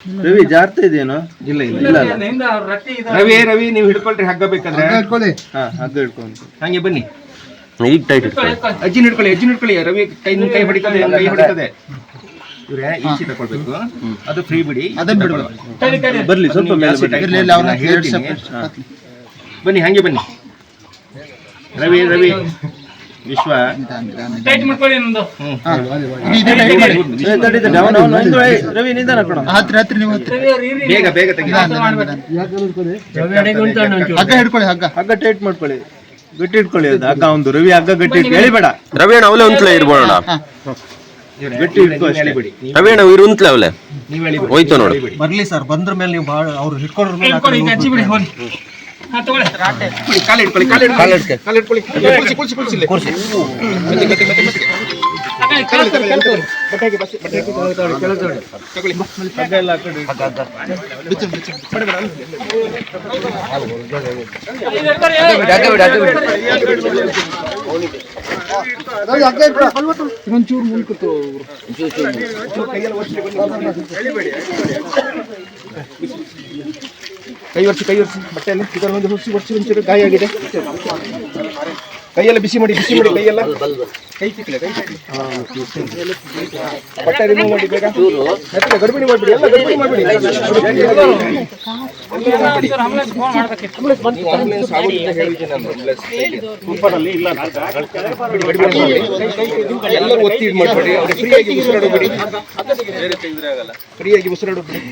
ರವಿ ಜಾರ್ತಾ ಇದೆಯೇನೋ? ಇಲ್ಲ ರವಿ ನೀವು ಹಿಡ್ಕೊಳ್ರಿ, ಹಗ್ಗ ಬೇಕಾದ್ರೆ ಹಗ್ಗ ಹಿಡ್ಕೊಂಡು ಹಂಗೆ ಬನ್ನಿ. ಈಗ ಟೈಟ್ ಇಟ್ಕೊಳ್ಳಿ. ಅಜ್ಜಿನ ಹಿಡ್ಕೊಳ್ಳಿ. ರವಿ ಕೈ ಹೊಡಿತದೆ, ಕೈ ಹೊಡಿತದೆ. ಇವ್ರೆ ಈಚೆ ತಗೊಳ್ಬೇಕು, ಅದು ಫ್ರೀ ಬಿಡಿ. ಬರ್ಲಿ ಸ್ವಲ್ಪ ಮೇಲೆ ಹೇಳ್ತೀನಿ. ಬನ್ನಿ, ಹಂಗೆ ಬನ್ನಿ. ರವಿ ವಿಶ್ವ ರವಿ ನಿಧಾನ ಕೊಡ. ಬೇಗ ತೆಗಿ. ಹಗ್ಗ ಟೈಟ್ ಮಾಡ್ಕೊಳ್ಳಿ, ಗಟ್ಟಿ ಇಟ್ಕೊಳ್ಳಿ. ಅದು ಹಗ್ಗ ಒಂದು ರವಿ ಹಗ್ಗ ಗಟ್ಟಿ ಹೇಳಿಬೇಡ. ರವಿ ಅಣ್ಣ ಅವಲೇ ಉಂತ್ಲೆ ಇರ್ಬೋಣ. ಗಟ್ಟಿ ಇಟ್ಕೊ ಅಷ್ಟೇ. ರವಿ ಅಣ್ಣ ಇವ್ರು ಉಂತ್ಲೆ ಅವಲೇ ಹೋಯ್ತು ನೋಡಿ. ಬರ್ಲಿ ಸರ್, ಬಂದ್ರ ಮೇಲೆ ನೀವು ಅವ್ರು ಹಿಡ್ಕೊಂಡ್ರ ಮೇಲೆ ಒಂಚೂರು ಮುನ್ಕುತ್ತು. ಕೈ ಒರ್ಸಿ ಬಟ್ಟೆಯಲ್ಲಿ ಇದನ್ನೊಂದು ಒಂಚೂರು ಗಾಯ ಆಗಿದೆ. ಕೈಯೆಲ್ಲ ಬಿಸಿ ಮಾಡಿ ಕೈಯೆಲ್ಲ ಕೈ ಸಿಕ್ಕಲೆ ಬಟ್ಟೆ ರಿಮೂವ್ ಮಾಡಿ ಬೇಗ. ಗರ್ಭಿಣಿ ಮಾಡ್ಬಿಡಿ, ಎಲ್ಲ ಗರ್ಭಿಣಿ ಮಾಡ್ಬಿಡಿ. ಎಲ್ಲರೂ ಒತ್ತಿ ಇದು ಮಾಡಬೇಡಿ, ಫ್ರೀಯಾಗಿ ಉಸಿರಾಡೋಬಿಡಿ. ಫ್ರೀಯಾಗಿ ಉಸಿರಾಡೋಬಿಡಿ.